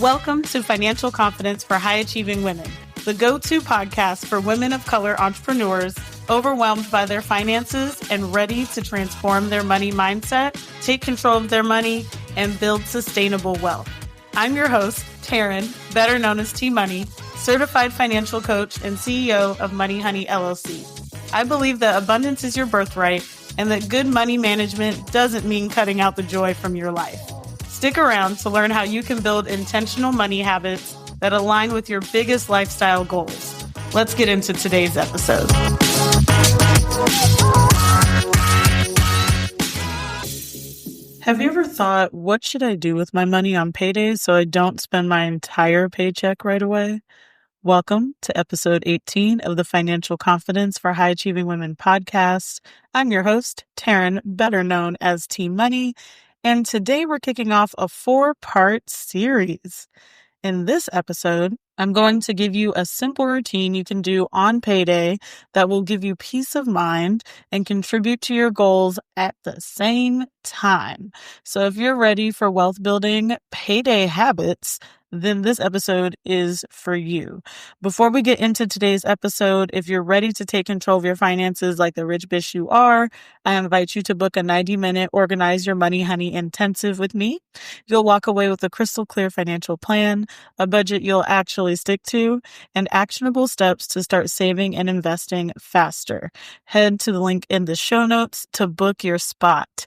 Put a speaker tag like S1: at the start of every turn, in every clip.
S1: Welcome to Financial Confidence for High-Achieving Women, the go-to podcast for women of color entrepreneurs overwhelmed by their finances and ready to transform their money mindset, take control of their money, and build sustainable wealth. I'm your host, Taryn, better known as T-Money, certified financial coach and CEO of Money Honey LLC. I believe that abundance is your birthright and that good money management doesn't mean cutting out the joy from your life. Stick around to learn how you can build intentional money habits that align with your biggest lifestyle goals. Let's get into today's episode. Have you ever thought, what should I do with my money on paydays so I don't spend my entire paycheck right away? Welcome to episode 18 of the Financial Confidence for High Achieving Women podcast. I'm your host, Taryn, better known as T-Money. And today we're kicking off a 4-part series. In this episode, I'm going to give you a simple routine you can do on payday that will give you peace of mind and contribute to your goals at the same time. So if you're ready for wealth building payday habits, then this episode is for you. Before we get into today's episode, if you're ready to take control of your finances like the rich bitch you are, I invite you to book a 90-minute Organize Your Money Honey intensive with me. You'll walk away with a crystal clear financial plan, a budget you'll actually stick to, and actionable steps to start saving and investing faster. Head to the link in the show notes to book your spot.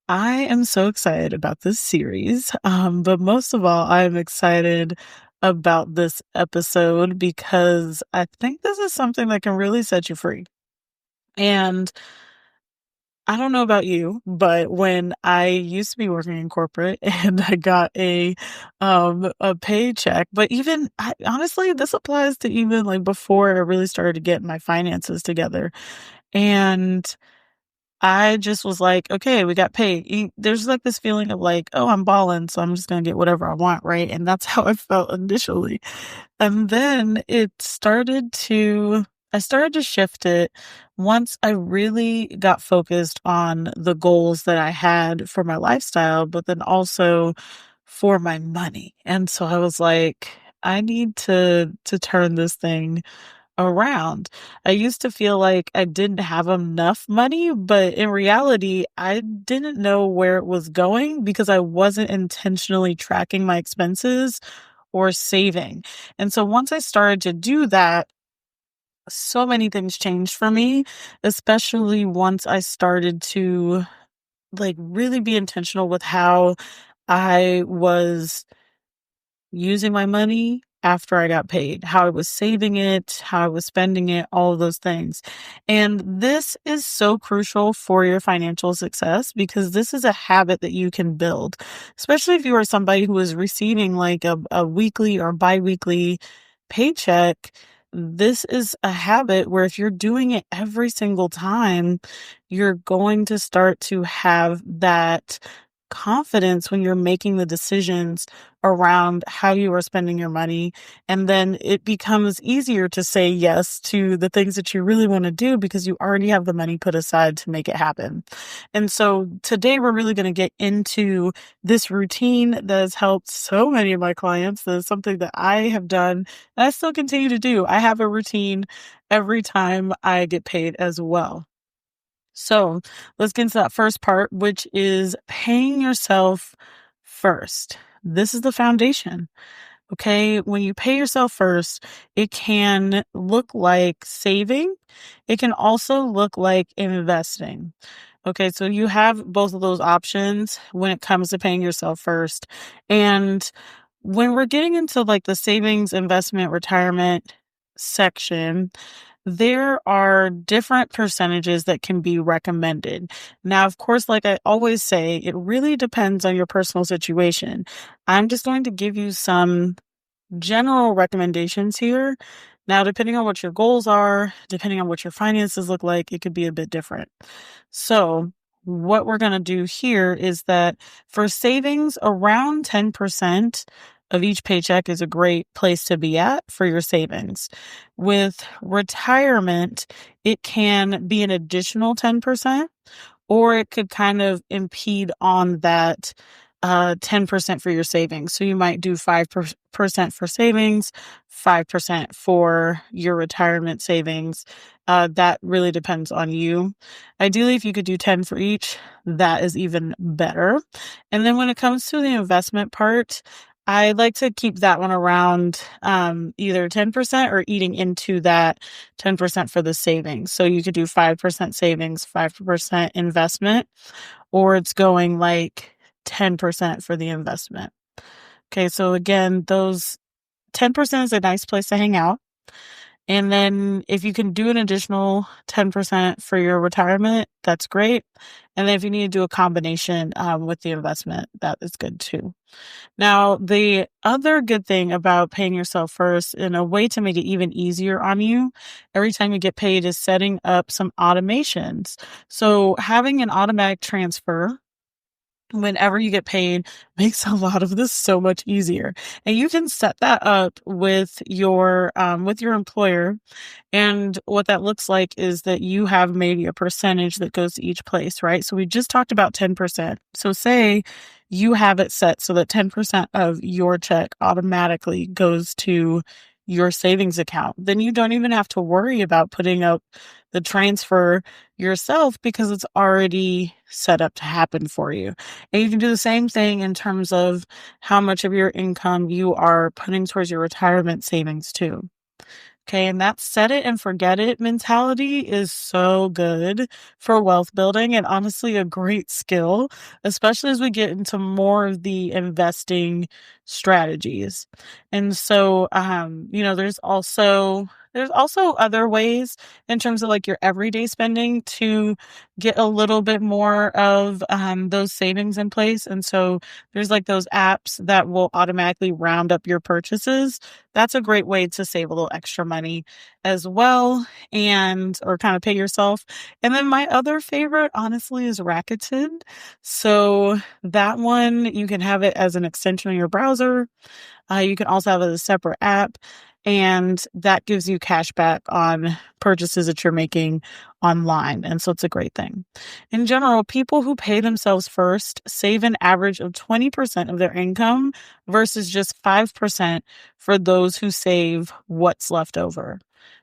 S1: I am so excited about this series, but most of all, I'm excited about this episode because I think this is something that can really set you free. And I don't know about you, but when I used to be working in corporate and I got a paycheck, but even honestly, this applies to even like before I really started to get my finances together. And I just was like, okay, we got paid. There's like this feeling of like, oh, I'm balling, so I'm just going to get whatever I want, right? And that's how I felt initially. And then I started to shift it once I really got focused on the goals that I had for my lifestyle, but then also for my money. And so I was like, I need to turn this thing around. I used to feel like I didn't have enough money, but in reality, I didn't know where it was going because I wasn't intentionally tracking my expenses or saving. And so once I started to do that, so many things changed for me, especially once I started to like really be intentional with how I was using my money after I got paid, how I was saving it, how I was spending it, all of those things. And this is so crucial for your financial success because this is a habit that you can build, especially if you are somebody who is receiving like a weekly or biweekly paycheck. This is a habit where if you're doing it every single time, you're going to start to have that confidence when you're making the decisions around how you are spending your money. And then it becomes easier to say yes to the things that you really want to do because you already have the money put aside to make it happen. And so today we're really going to get into this routine that has helped so many of my clients. That is something that I have done and I still continue to do. I have a routine every time I get paid as well. So let's get into that first part, which is paying yourself first. This is the foundation. Okay. When you pay yourself first, it can look like saving. It can also look like investing. Okay. So you have both of those options when it comes to paying yourself first. And when we're getting into like the savings, investment, retirement section, there are different percentages that can be recommended. Now, of course, like I always say, it really depends on your personal situation. I'm just going to give you some general recommendations here. Now, depending on what your goals are, depending on what your finances look like, it could be a bit different. So what we're going to do here is that for savings, around 10% of each paycheck is a great place to be at for your savings. With retirement, it can be an additional 10%, or it could kind of impede on that 10% for your savings. So you might do 5% for savings, 5% for your retirement savings. That really depends on you. Ideally, if you could do 10 for each, that is even better. And then when it comes to the investment part, I like to keep that one around either 10% or eating into that 10% for the savings. So you could do 5% savings, 5% investment, or it's going like 10% for the investment. Okay, so again, those 10% is a nice place to hang out. And then if you can do an additional 10% for your retirement, that's great. And then if you need to do a combination with the investment, that is good too. Now, the other good thing about paying yourself first, and a way to make it even easier on you every time you get paid, is setting up some automations. So having an automatic transfer whenever you get paid makes a lot of this so much easier. And you can set that up with your employer, and what that looks like is that you have maybe a percentage that goes to each place, right? So we just talked about 10%. So say you have it set so that 10% of your check automatically goes to your savings account. Then you don't even have to worry about putting up the transfer yourself because it's already set up to happen for you. And you can do the same thing in terms of how much of your income you are putting towards your retirement savings too. Okay, and that set it and forget it mentality is so good for wealth building, and honestly a great skill, especially as we get into more of the investing strategies. And so there's also other ways in terms of like your everyday spending to get a little bit more of those savings in place. And so there's like those apps that will automatically round up your purchases. That's a great way to save a little extra money as well, and or kind of pay yourself. And then my other favorite, honestly, is Rakuten. So that one, you can have it as an extension on your browser. You can also have it as a separate app, and that gives you cash back on purchases that you're making online. And so it's a great thing. In general, people who pay themselves first save an average of 20% of their income versus just 5% for those who save what's left over.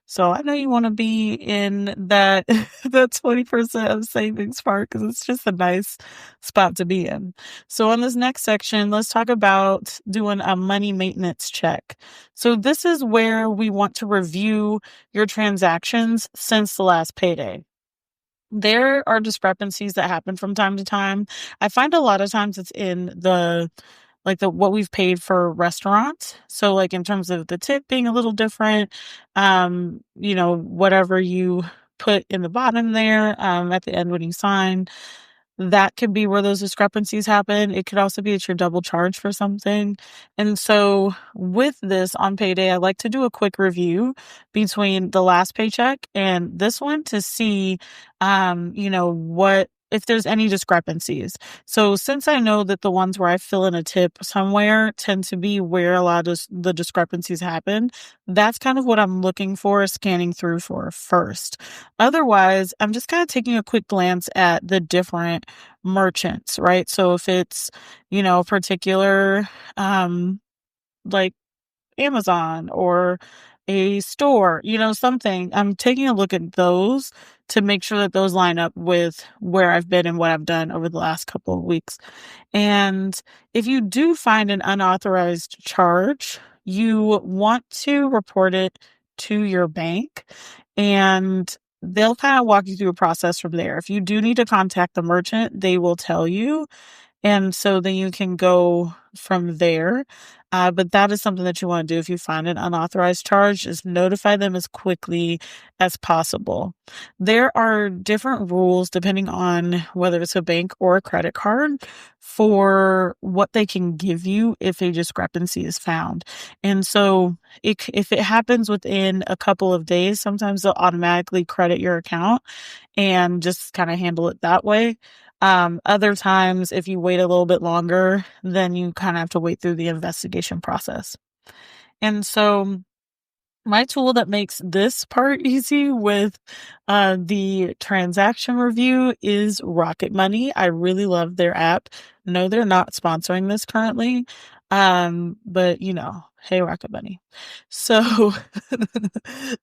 S1: So I know you want to be in that that 20% of savings part because it's just a nice spot to be in. So on this next section, let's talk about doing a money maintenance check. So this is where we want to review your transactions since the last payday. There are discrepancies that happen from time to time. I find a lot of times it's in the what we've paid for restaurants. So like in terms of the tip being a little different, whatever you put in the bottom there, at the end when you sign, that could be where those discrepancies happen. It could also be that you're double charged for something. And so with this on payday, I like to do a quick review between the last paycheck and this one to see, what if there's any discrepancies. So since I know that the ones where I fill in a tip somewhere tend to be where a lot of the discrepancies happen, that's kind of what I'm looking for, scanning through for first. Otherwise, I'm just kind of taking a quick glance at the different merchants, right? So if it's, particular, like Amazon or a store, something. I'm taking a look at those to make sure that those line up with where I've been and what I've done over the last couple of weeks. And if you do find an unauthorized charge, you want to report it to your bank, and they'll kind of walk you through a process from there. If you do need to contact the merchant, they will tell you, and so then you can go from there. But that is something that you want to do if you find an unauthorized charge, is notify them as quickly as possible. There are different rules depending on whether it's a bank or a credit card for what they can give you if a discrepancy is found. And so if it happens within a couple of days, sometimes they'll automatically credit your account and just kind of handle it that way. Other times, if you wait a little bit longer, then you kind of have to wait through the investigation process. And so My tool that makes this part easy with the transaction review is Rocket Money. I really love their app. No, they're not sponsoring this currently. But hey, Rocket Money. So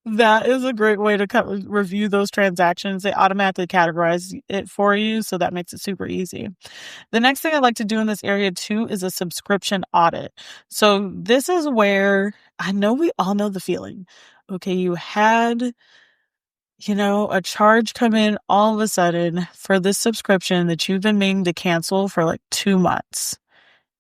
S1: that is a great way to review those transactions. They automatically categorize it for you, so that makes it super easy. The next thing I like to do in this area too is a subscription audit. So this is where I know we all know the feeling. Okay, you had, a charge come in all of a sudden for this subscription that you've been meaning to cancel for like 2 months.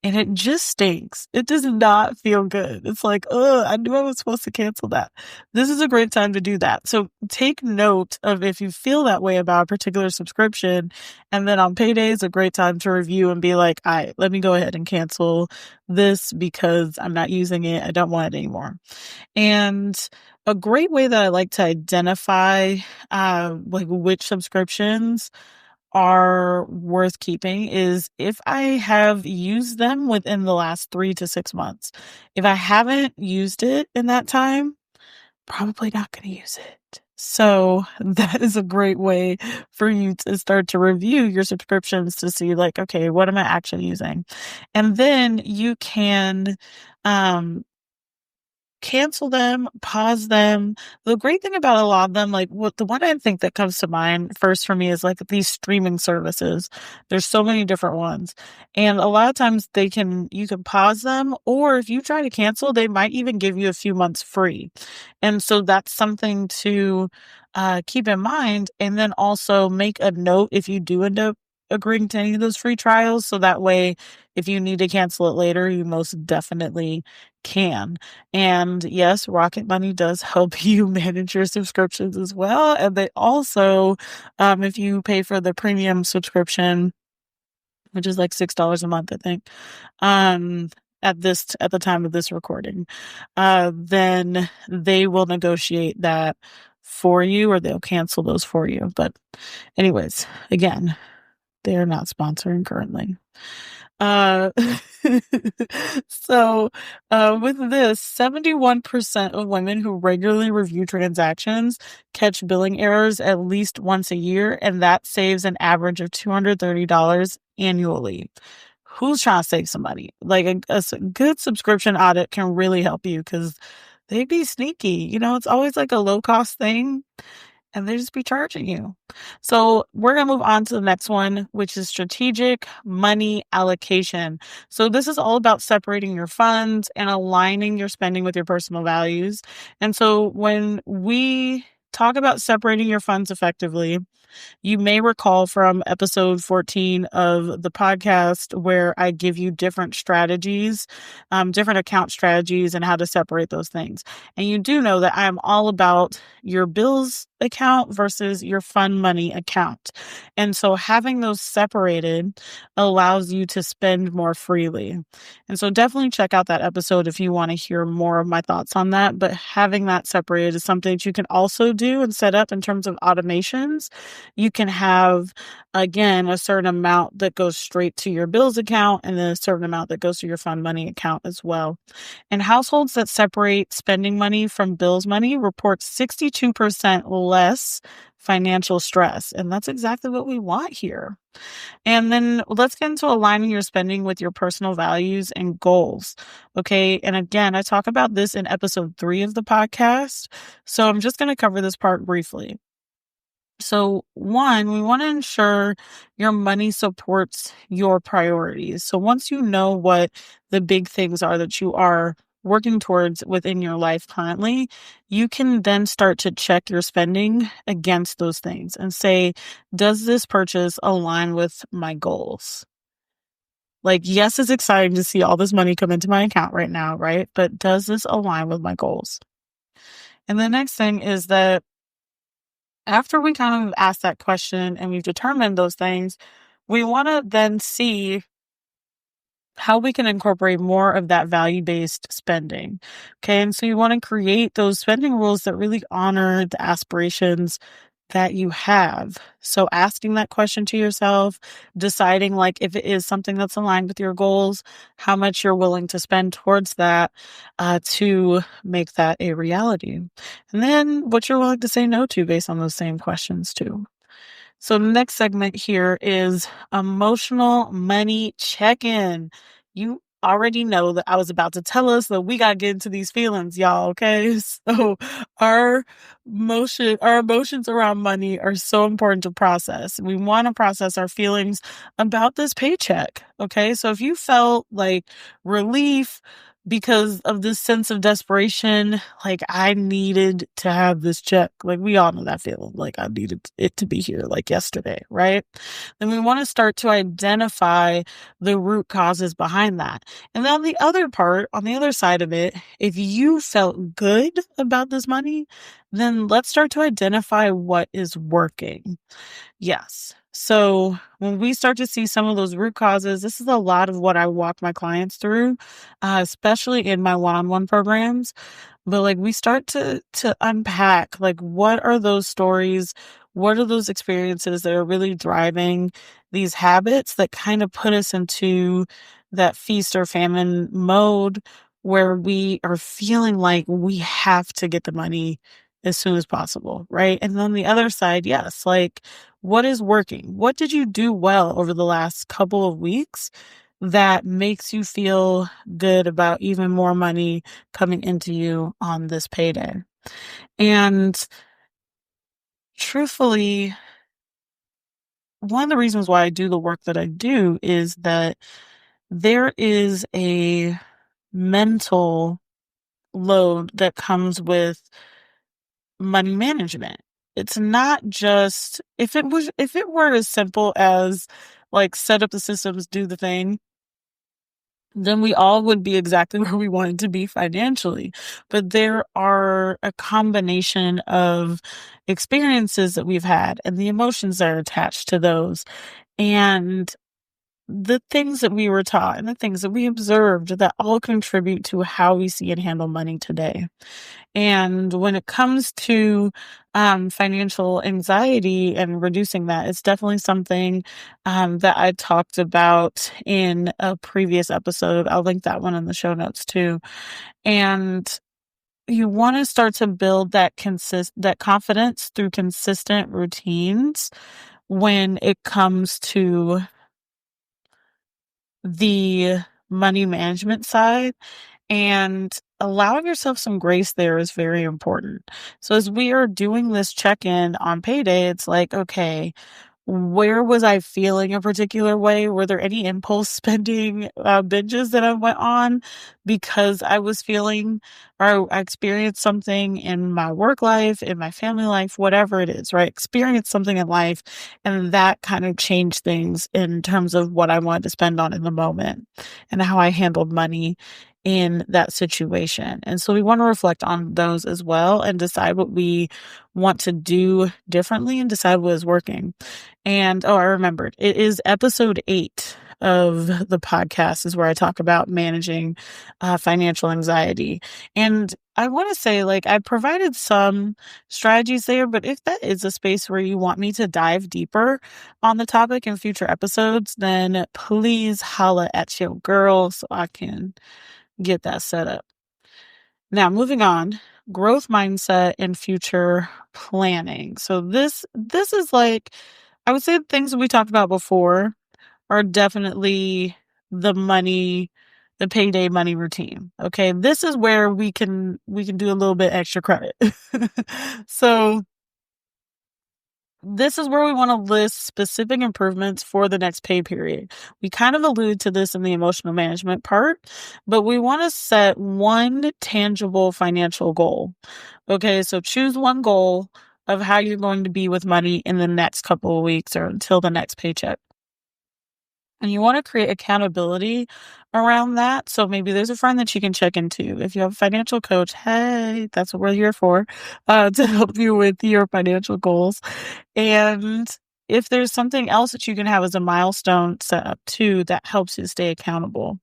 S1: And it just stinks. It does not feel good. It's like, oh, I knew I was supposed to cancel that. This is a great time to do that. So take note of if you feel that way about a particular subscription. And then on Payday is a great time to review and be like, all right, let me go ahead and cancel this because I'm not using it. I don't want it anymore. And a great way that I like to identify like which subscriptions are worth keeping is if I have used them within the last 3 to 6 months. If I haven't used it in that time, probably not going to use it. So that is a great way for you to start to review your subscriptions to see like, okay, what am I actually using? And then you can, um, cancel them, pause them. The great thing about a lot of them, like the one I think that comes to mind first for me is like these streaming services. There's so many different ones. And a lot of times you can pause them, or if you try to cancel, they might even give you a few months free. And so that's something to keep in mind. And then also make a note if you do end up agreeing to any of those free trials. So that way, if you need to cancel it later, you most definitely can. And yes, Rocket Money does help you manage your subscriptions as well. And they also, if you pay for the premium subscription, which is like $6 a month, I think, at the time of this recording, then they will negotiate that for you, or they'll cancel those for you. But anyways, again, they are not sponsoring currently. Uh, so, with this, 71% of women who regularly review transactions catch billing errors at least once a year, and that saves an average of $230 annually. Who's trying to save some money? Like a good subscription audit can really help you because they be sneaky. It's always like a low cost thing and they just be charging you. So we're going to move on to the next one, which is strategic money allocation. So this is all about separating your funds and aligning your spending with your personal values. And so when we talk about separating your funds effectively, you may recall from episode 14 of the podcast where I give you different strategies, different account strategies, and how to separate those things. And you do know that I am all about your bills account versus your fun money account. And so having those separated allows you to spend more freely. And so definitely check out that episode if you want to hear more of my thoughts on that. But having that separated is something that you can also do and set up in terms of automations. You can have, again, a certain amount that goes straight to your bills account and then a certain amount that goes to your fund money account as well. And households that separate spending money from bills money report 62% less financial stress. And that's exactly what we want here. And then let's get into aligning your spending with your personal values and goals. Okay. And again, I talk about this in episode 3 of the podcast. So I'm just going to cover this part briefly. So one, we want to ensure your money supports your priorities. So once you know what the big things are that you are working towards within your life currently, you can then start to check your spending against those things and say, does this purchase align with my goals? Like, yes, it's exciting to see all this money come into my account right now, right? But does this align with my goals? And the next thing is that after we kind of ask that question and we've determined those things, we want to then see how we can incorporate more of that value-based spending. Okay. And so you want to create those spending rules that really honor the aspirations that you have. So asking that question to yourself, deciding like if it is something that's aligned with your goals, how much you're willing to spend towards that to make that a reality. And then what you're willing to say no to based on those same questions too. So the next segment here is emotional money check-in. You already know that I was about to tell us that we got to get into these feelings, y'all, okay? So our our emotions around money are so important to process. We want to process our feelings about this paycheck, okay? So if you felt like relief because of this sense of desperation, like I needed to have this check. Like we all know that feeling, like I needed it to be here like yesterday, right? Then we want to start to identify the root causes behind that. And then on the other part, on the other side of it, if you felt good about this money, then let's start to identify what is working. Yes. So when we start to see some of those root causes, this is a lot of what I walk my clients through, especially in my one-on-one programs. But like we start to unpack like what are those stories? What are those experiences that are really driving these habits that kind of put us into that feast or famine mode where we are feeling like we have to get the money as soon as possible, right? And on the other side, yes, like what is working? What did you do well over the last couple of weeks that makes you feel good about even more money coming into you on this payday? And truthfully, one of the reasons why I do the work that I do is that there is a mental load that comes with money management. It's not just if it were as simple as like set up the systems, do the thing, then we all would be exactly where we wanted to be financially. But there are a combination of experiences that we've had and the emotions that are attached to those and the things that we were taught and the things that we observed that all contribute to how we see and handle money today. And when it comes to financial anxiety and reducing that, it's definitely something that I talked about in a previous episode. I'll link that one in the show notes too. And you want to start to build that confidence through consistent routines when it comes to the money management side. And allowing yourself some grace there is very important. So as we are doing this check-in on payday, it's like, okay, where was I feeling a particular way? Were there any impulse spending binges that I went on because I was feeling or I experienced something in my work life, in my family life, whatever it is, right? Experience something in life. And that kind of changed things in terms of what I wanted to spend on in the moment and how I handled money in that situation. And so we want to reflect on those as well and decide what we want to do differently and decide what is working. And I remembered it is episode 8 of the podcast is where I talk about managing financial anxiety. And I want to say, like, I provided some strategies there, but if that is a space where you want me to dive deeper on the topic in future episodes, then please holla at your girl so I can get that set up. Now, moving on, growth mindset and future planning. So this is like I would say the things that we talked about before are definitely the payday money routine. Okay? This is where we can do a little bit extra credit. So, this is where we want to list specific improvements for the next pay period. We kind of allude to this in the emotional management part, but we want to set one tangible financial goal. Okay, so choose one goal of how you're going to be with money in the next couple of weeks or until the next paycheck. And you want to create accountability around that. So maybe there's a friend that you can check into. If you have a financial coach, hey, that's what we're here for, to help you with your financial goals. And if there's something else that you can have as a milestone set up too, that helps you stay accountable.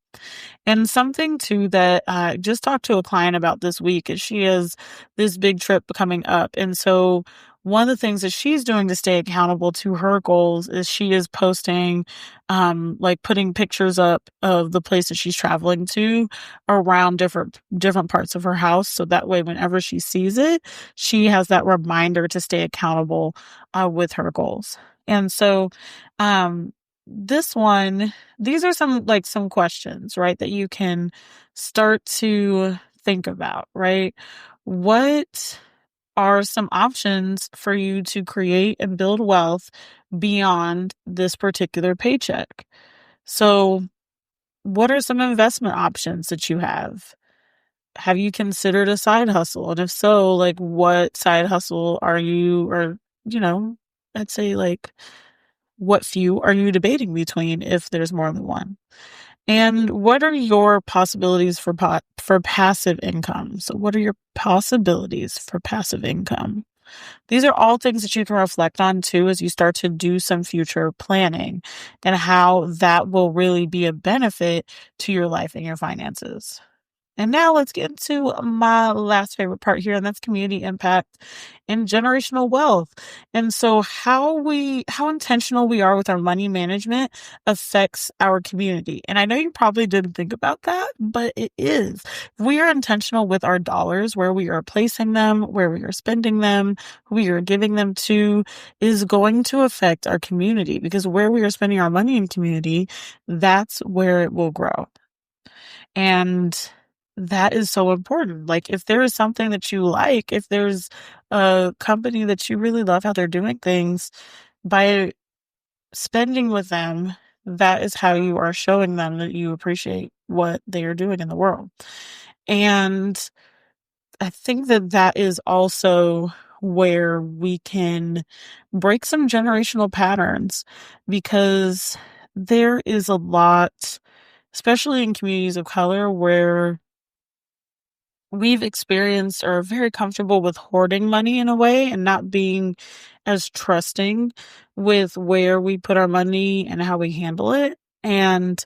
S1: And something too that I just talked to a client about this week is she has this big trip coming up. And so one of the things that she's doing to stay accountable to her goals is she is posting, like putting pictures up of the place that she's traveling to around different parts of her house. So that way, whenever she sees it, she has that reminder to stay accountable with her goals. And so, um, this one, these are some questions, right, that you can start to think about, right? What are some options for you to create and build wealth beyond this particular paycheck? So, what are some investment options that you have? Have you considered a side hustle? And if so, like what side hustle are you, or, you know, I'd say like what few are you debating between if there's more than one? And what are your possibilities for passive income? So what are your possibilities for passive income? These are all things that you can reflect on too as you start to do some future planning and how that will really be a benefit to your life and your finances. And now let's get into my last favorite part here, and that's community impact and generational wealth. And so how intentional we are with our money management affects our community. And I know you probably didn't think about that, but it is. If we are intentional with our dollars, where we are placing them, where we are spending them, who we are giving them to, is going to affect our community, because where we are spending our money in community, that's where it will grow. And that is so important. Like, if there is something that you like, if there's a company that you really love how they're doing things, by spending with them, that is how you are showing them that you appreciate what they are doing in the world. And I think that that is also where we can break some generational patterns, because there is a lot, especially in communities of color, where we've experienced or are very comfortable with hoarding money in a way and not being as trusting with where we put our money and how we handle it. And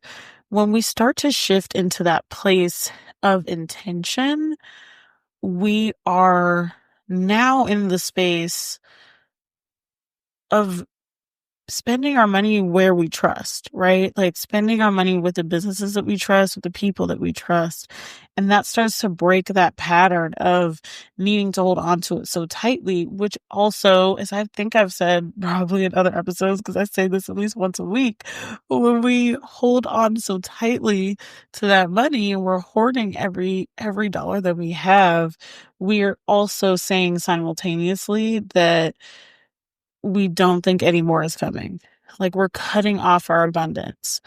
S1: when we start to shift into that place of intention, we are now in the space of spending our money where we trust, right? Like spending our money with the businesses that we trust, with the people that we trust. And that starts to break that pattern of needing to hold on to it so tightly, which also, as I think I've said probably in other episodes, because I say this at least once a week, but when we hold on so tightly to that money and we're hoarding every dollar that we have, we're also saying simultaneously that we don't think any more is coming. Like, we're cutting off our abundance.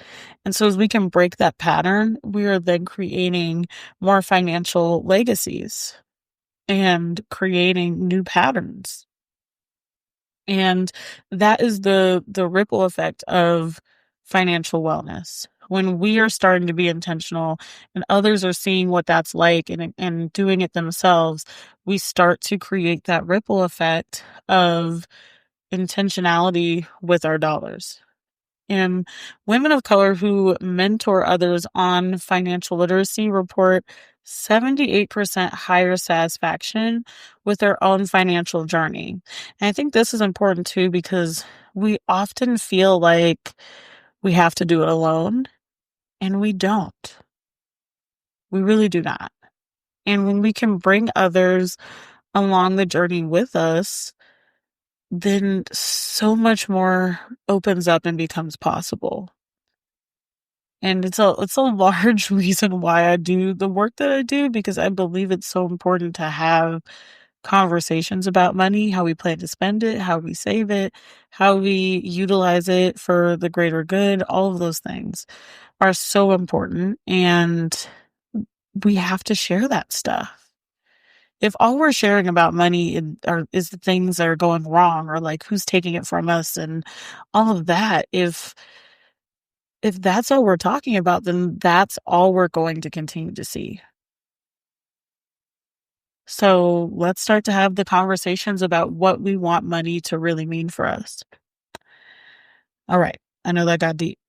S1: And so as we can break that pattern, we are then creating more financial legacies and creating new patterns. And that is the ripple effect of financial wellness. When we are starting to be intentional and others are seeing what that's like and doing it themselves, we start to create that ripple effect of intentionality with our dollars. And women of color who mentor others on financial literacy report 78% higher satisfaction with their own financial journey. And I think this is important too, because we often feel like we have to do it alone, and we don't. We really do not. And when we can bring others along the journey with us, then so much more opens up and becomes possible. And it's a large reason why I do the work that I do, because I believe it's so important to have conversations about money, how we plan to spend it, how we save it, how we utilize it for the greater good. All of those things are so important, and we have to share that stuff. If all we're sharing about money is the things that are going wrong, or like who's taking it from us and all of that, if that's all we're talking about, then that's all we're going to continue to see. So let's start to have the conversations about what we want money to really mean for us. All right. I know that got deep.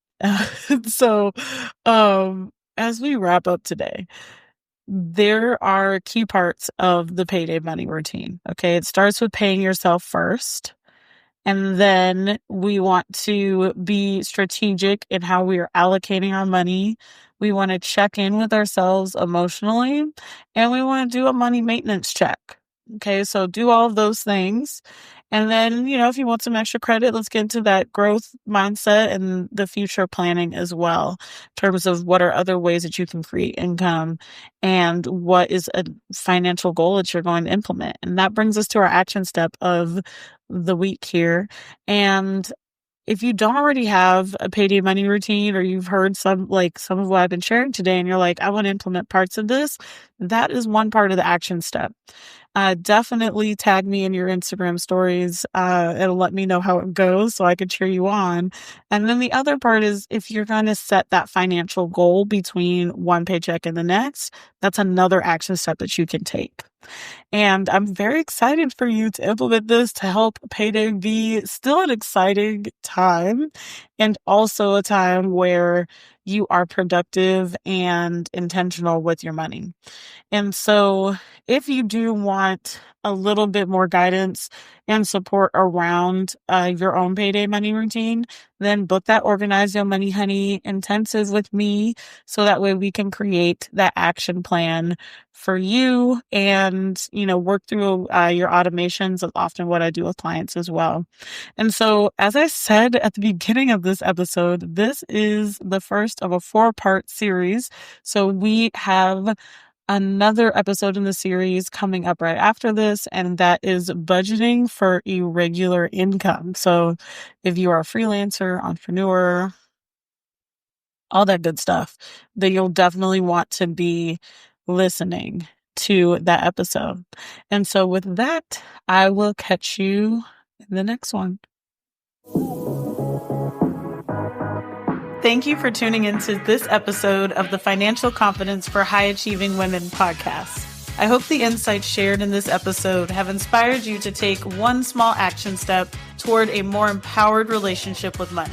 S1: So, as we wrap up today, there are key parts of the payday money routine. Okay. It starts with paying yourself first. And then we want to be strategic in how we are allocating our money. We want to check in with ourselves emotionally, and we want to do a money maintenance check. Okay, so do all of those things. And then, if you want some extra credit, let's get into that growth mindset and the future planning as well, in terms of what are other ways that you can create income and what is a financial goal that you're going to implement. And that brings us to our action step of the week here. And if you don't already have a payday money routine, or you've heard some of what I've been sharing today, and you're like, I want to implement parts of this, that is one part of the action step. Definitely tag me in your Instagram stories. It'll let me know how it goes so I can cheer you on. And then the other part is, if you're going to set that financial goal between one paycheck and the next, that's another action step that you can take. And I'm very excited for you to implement this to help payday be still an exciting time, and also a time where you are productive and intentional with your money. And so if you do want a little bit more guidance and support around your own payday money routine, then book that Organize Your Money Honey intensive with me, so that way we can create that action plan for you and, work through your automations. That's often what I do with clients as well. And so, as I said at the beginning of this episode, this is the first of a 4-part series. So we have another episode in the series coming up right after this, and that is budgeting for irregular income. So if you are a freelancer, entrepreneur, all that good stuff, then you'll definitely want to be listening to that episode. And so with that, I will catch you in the next one. Thank you for tuning into this episode of the Financial Confidence for High Achieving Women podcast. I hope the insights shared in this episode have inspired you to take one small action step toward a more empowered relationship with money.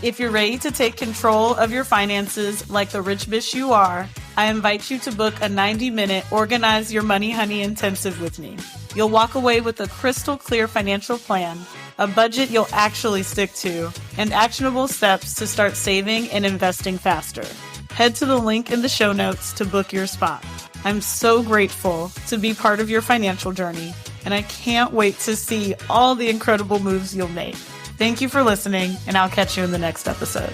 S1: If you're ready to take control of your finances like the rich bitch you are, I invite you to book a 90-minute Organize Your Money Honey intensive with me. You'll walk away with a crystal clear financial plan, a budget you'll actually stick to, and actionable steps to start saving and investing faster. Head to the link in the show notes to book your spot. I'm so grateful to be part of your financial journey, and I can't wait to see all the incredible moves you'll make. Thank you for listening, and I'll catch you in the next episode.